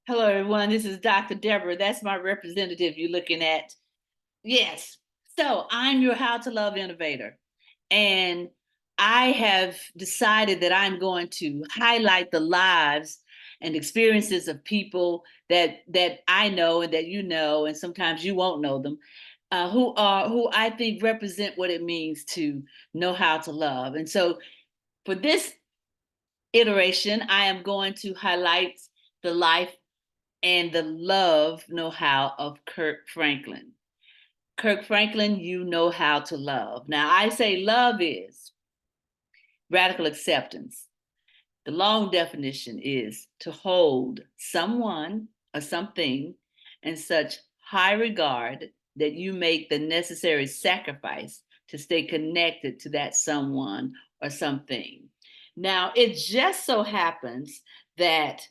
Hello, everyone. This is Dr. Deborah. That's my representative you're looking at. Yes. So I'm your How to Love innovator. And I have decided that I'm going to highlight the lives and experiences of people that I know and that you know, and sometimes you won't know them, who I think represent what it means to know how to love. And so for this iteration, I am going to highlight the life and the love know-how of Kirk Franklin. Kirk Franklin, you know how to love. Now, I say love is radical acceptance. The long definition is to hold someone or something in such high regard that you make the necessary sacrifice to stay connected to that someone or something. Now, it just so happens that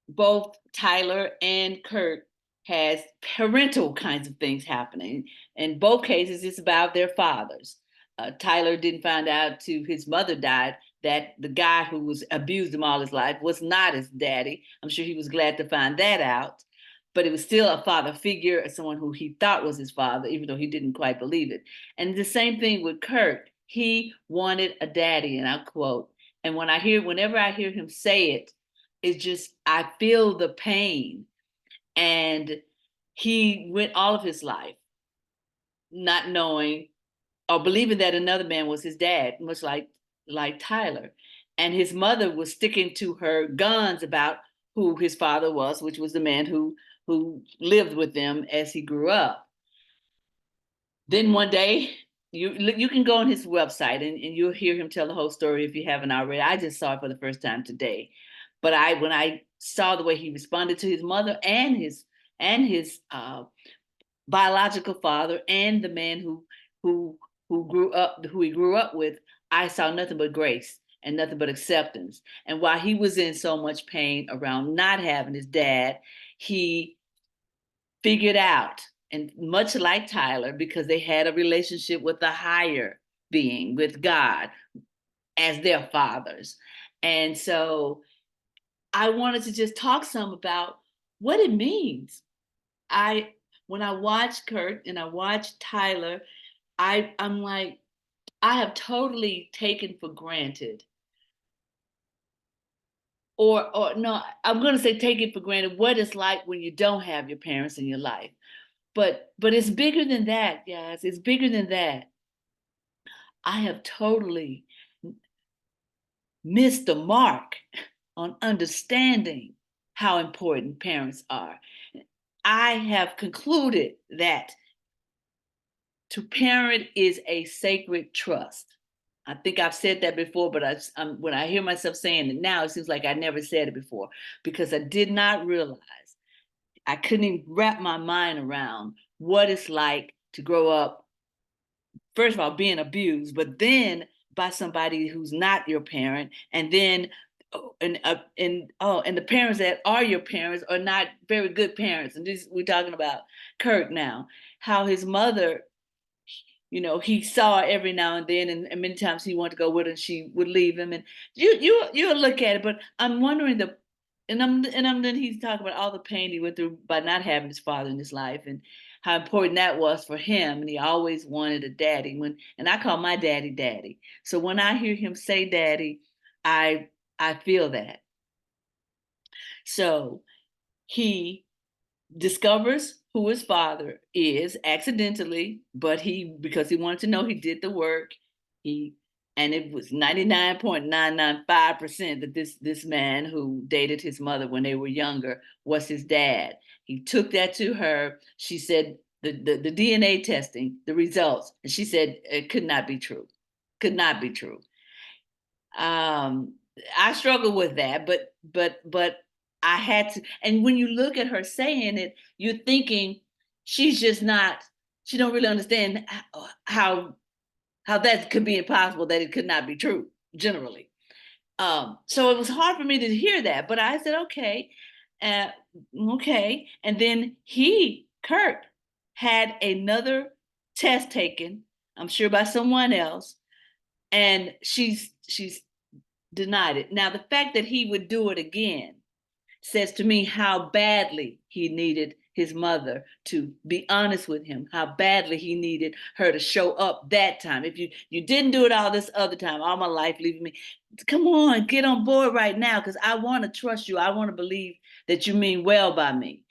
both Tyler and Kirk has parental kinds of things happening. In both cases, it's about their fathers. Tyler didn't find out till his mother died that the guy who was abused him all his life was not his daddy. I'm sure he was glad to find that out, but it was still a father figure, someone who he thought was his father, even though he didn't quite believe it. And the same thing with Kirk. He wanted a daddy, and I quote. And whenever I hear him say it, it's just I feel the pain. And he went all of his life not knowing or believing that another man was his dad, much like Tyler. And his mother was sticking to her guns about who his father was, which was the man who lived with them as he grew up. Then one day, you can go on his website and you'll hear him tell the whole story if you haven't already. I just saw it for the first time today. But when I saw the way he responded to his mother and his biological father and the man who who he grew up with, I saw nothing but grace and nothing but acceptance. And while he was in so much pain around not having his dad, he figured out, and much like Tyler, because they had a relationship with the higher being, with God as their fathers. And so I wanted to just talk some about what it means. I When I watch Kirk and I watch Tyler, I'm like, I have totally taken for granted, or no, I'm going to say take it for granted what it's like when you don't have your parents in your life. But it's bigger than that, guys. It's bigger than that. I have totally missed the mark on understanding how important parents are. I have concluded that to parent is a sacred trust. I think I've said that before, but when I hear myself saying it now, it seems like I never said it before because I did not realize, I couldn't even wrap my mind around what it's like to grow up, first of all, being abused, but then by somebody who's not your parent, and then and the parents that are your parents are not very good parents. And this we're talking about Kirk now, how his mother, he saw her every now and then, and many times he wanted to go with her, and she would leave him. And you'll look at it, but I'm wondering then he's talking about all the pain he went through by not having his father in his life, and how important that was for him. And he always wanted a daddy. And I call my daddy daddy. So when I hear him say daddy, I I feel that. So he discovers who his father is accidentally, but because he wanted to know, he did the work. He and it was 99.995% that this man who dated his mother when they were younger was his dad. He took that to her. She said the DNA testing, the results, and she said it could not be true. Could not be true. Um, I struggle with that, but I had to. And when you look at her saying it, you're thinking she's just not. She don't really understand how how that could be impossible. That it could not be true generally. So it was hard for me to hear that, but I said uh, okay. And then Kurt, had another test taken. I'm sure by someone else, and she's denied it. Now, the fact that he would do it again says to me how badly he needed his mother to be honest with him, how badly he needed her to show up that time. If you didn't do it all this other time, all my life leaving me, come on, get on board right now, because I want to trust you. I want to believe that you mean well by me.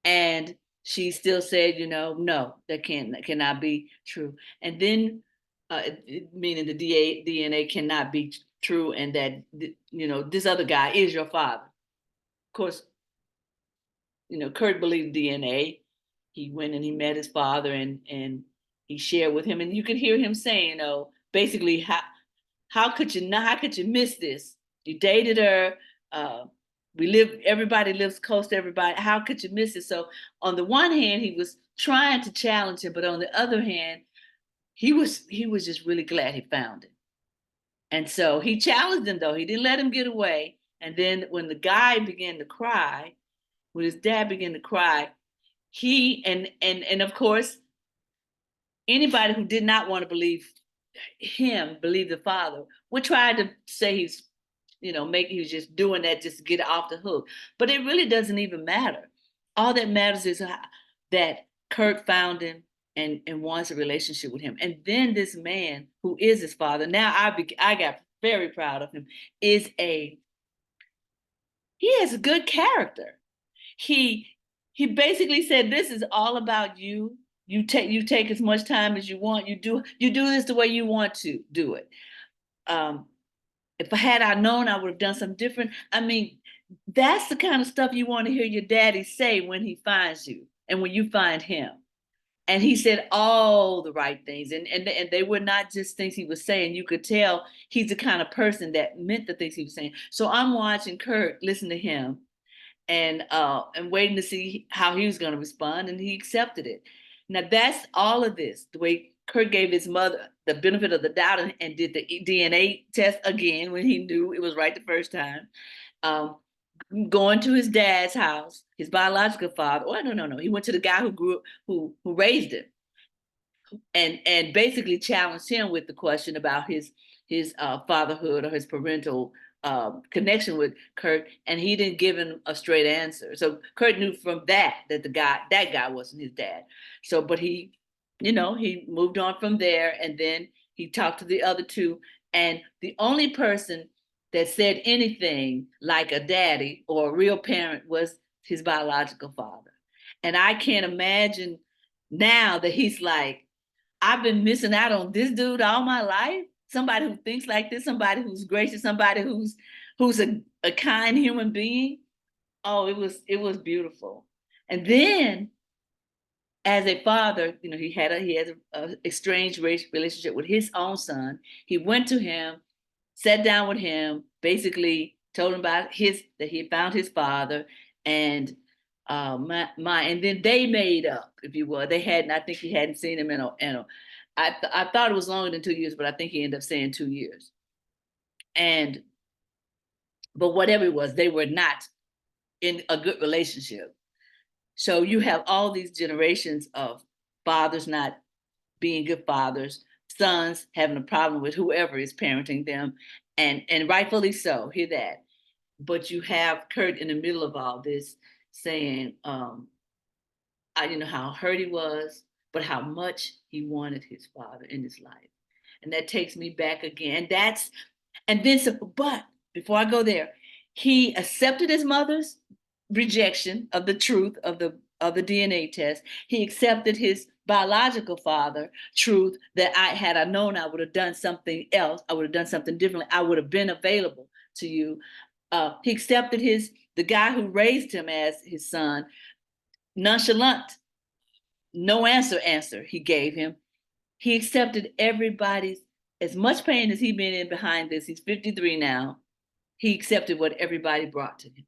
And she still said, no, that cannot be true. And then, meaning the DNA cannot be true, and that this other guy is your father. Of course, Kurt believed DNA. He went and he met his father, and he shared with him, and you could hear him saying, basically, how could you not? How could you miss this? You dated her. Uh, Everybody lives close to everybody. How could you miss it? So on the one hand, he was trying to challenge him, but on the other hand, he was just really glad he found it. And so he challenged him, though. He didn't let him get away. And then when the guy began to cry, when his dad began to cry, he and of course, anybody who did not want to believe the father would try to say he was just doing that just to get off the hook. But it really doesn't even matter. All that matters is that Kirk found him and wants a relationship with him. And then this man who is his father, now I got very proud of him, he has a good character. He he basically said, this is all about you. You take as much time as you want. You do this the way you want to do it. Um, if I known, I would have done something different. I mean, that's the kind of stuff you want to hear your daddy say when he finds you and when you find him. And he said all the right things, and they were not just things he was saying. You could tell he's the kind of person that meant the things he was saying. So I'm watching Kirk, listen to him, and waiting to see how he was going to respond, and he accepted it. Now that's all of this. The way Kirk gave his mother the benefit of the doubt and did the DNA test again when he knew it was right the first time. Um, Going to his dad's house, his biological father. Oh, no. He went to the guy who raised him, and basically challenged him with the question about his fatherhood or his parental connection with Kirk, and he didn't give him a straight answer. So Kirk knew from that that guy wasn't his dad. So, but he moved on from there, and then he talked to the other two, and the only person that said anything like a daddy or a real parent was his biological father. And I can't imagine now that he's like, I've been missing out on this dude all my life. Somebody who thinks like this, somebody who's gracious, somebody who's a kind human being. Oh, it was beautiful. And then as a father, he has a estranged relationship with his own son. He went to him, sat down with him, basically told him about that he found his father, and and then they made up, if you will. They hadn't. I think he hadn't seen him I thought it was longer than 2 years, but I think he ended up saying 2 years. And but whatever it was, they were not in a good relationship. So you have all these generations of fathers not being good fathers, sons having a problem with whoever is parenting them, and rightfully so. Hear that. But you have Kurt in the middle of all this saying, how hurt he was, but how much he wanted his father in his life. And that takes me back again. But before I go there, he accepted his mother's rejection of the truth of the DNA test. He accepted his biological father truth that had I known, I would have done something else. I would have done something differently. I would have been available to you. He accepted the guy who raised him as his son, nonchalant, no answer he gave him. He accepted everybody's, as much pain as he'd been in behind this. He's 53 now. He accepted what everybody brought to him.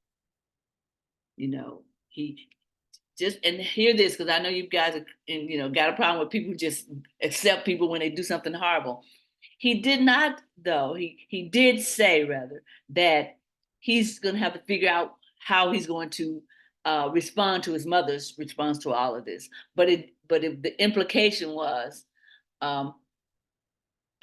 He just, and hear this, because I know you guys got a problem with people who just accept people when they do something horrible. He did not, though. He did say, rather, that he's going to have to figure out how he's going to respond to his mother's response to all of this. But the implication was, um,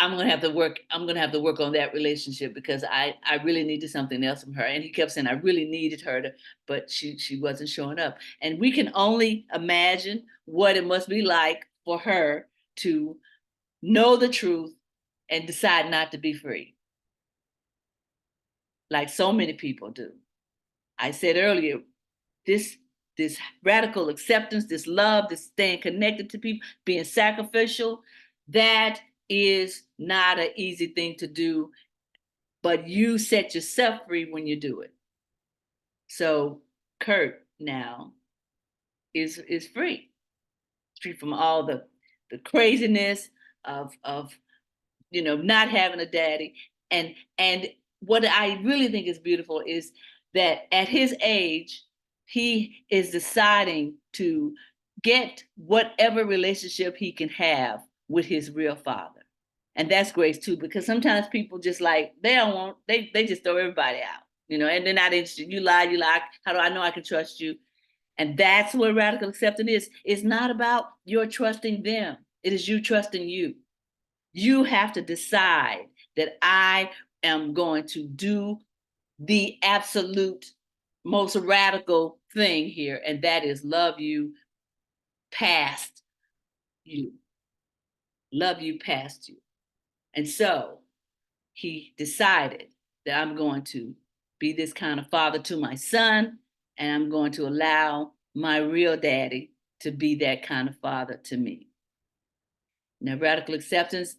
I'm gonna have to work. I'm gonna have to work on that relationship because I really needed something else from her. And he kept saying I really needed her to, but she wasn't showing up. And we can only imagine what it must be like for her to know the truth and decide not to be free, like so many people do. I said earlier, this this radical acceptance, this love, this staying connected to people, being sacrificial, that is not an easy thing to do, but you set yourself free when you do it. So Kirk now is free from all the craziness of not having a daddy. And what I really think is beautiful is that at his age, he is deciding to get whatever relationship he can have with his real father. And that's grace too, because sometimes people just like they don't want they just throw everybody out, and they're not interested. You lie. How do I know I can trust you? And that's what radical acceptance is. It's not about your trusting them. It is you trusting you. You have to decide that I am going to do the absolute most radical thing here, and that is love you past you. Love you past you. And so he decided that I'm going to be this kind of father to my son, and I'm going to allow my real daddy to be that kind of father to me. Now, radical acceptance,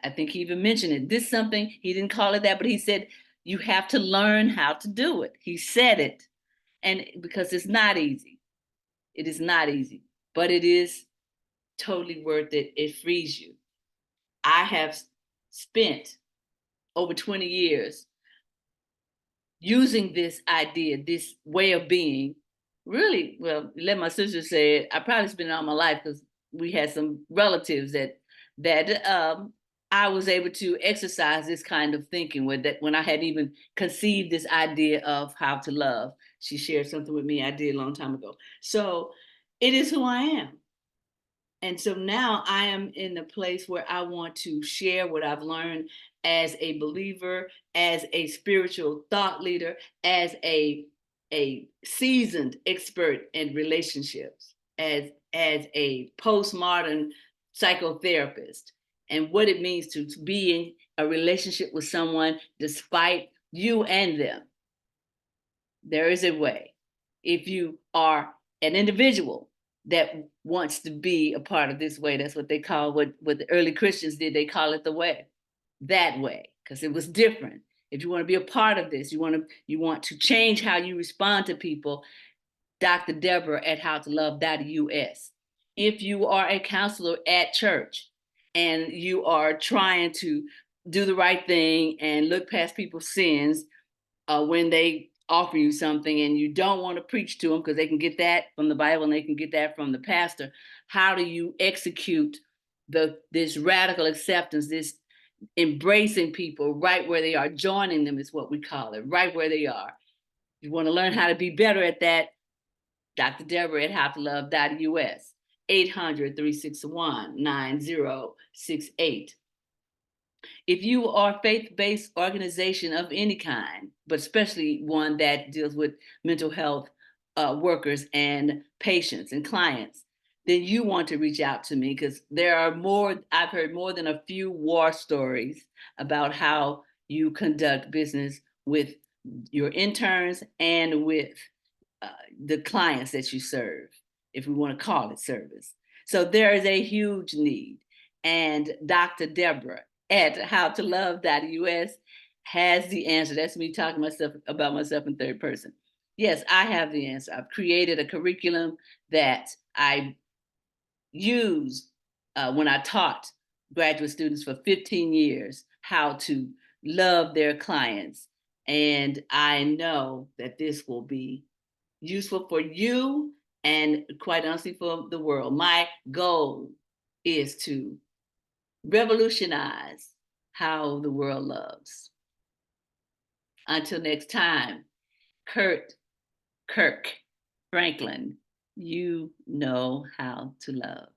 I think he even mentioned it. This something, he didn't call it that, but he said, you have to learn how to do it. He said it. And because it's not easy. It is not easy, but it is totally worth it. It frees you. I have spent over 20 years using this idea, this way of being, really, well, let my sister say it. I probably spent it all my life because we had some relatives that I was able to exercise this kind of thinking with that when I had even conceived this idea of how to love. She shared something with me I did a long time ago. So it is who I am. And so now I am in a place where I want to share what I've learned as a believer, as a spiritual thought leader, as a seasoned expert in relationships, as a postmodern psychotherapist, and what it means to be in a relationship with someone despite you and them. There is a way. If you are an individual that wants to be a part of this way, that's what they call what the early Christians did. They call it the way, that way, because it was different. If you want to be a part of this, you want to change how you respond to people. Dr. Deborah at howtolove.us. If you are a counselor at church and you are trying to do the right thing and look past people's sins, when they offer you something and you don't want to preach to them because they can get that from the Bible and they can get that from the pastor, how do you execute this radical acceptance, this embracing people right where they are, joining them is what we call it, right where they are. If you want to learn how to be better at that, Dr. Deborah at howtolove.us, 800-361-9068. If you are a faith-based organization of any kind, but especially one that deals with mental health workers and patients and clients, then you want to reach out to me because I've heard more than a few war stories about how you conduct business with your interns and with the clients that you serve, if we want to call it service. So there is a huge need. And Dr. Deborah at howtolove.us has the answer. That's me talking about myself in third person. Yes, I have the answer. I've created a curriculum that I used when I taught graduate students for 15 years how to love their clients. And I know that this will be useful for you and quite honestly for the world. My goal is to revolutionize how the world loves. Until next time, Kirk, Franklin, you know how to love.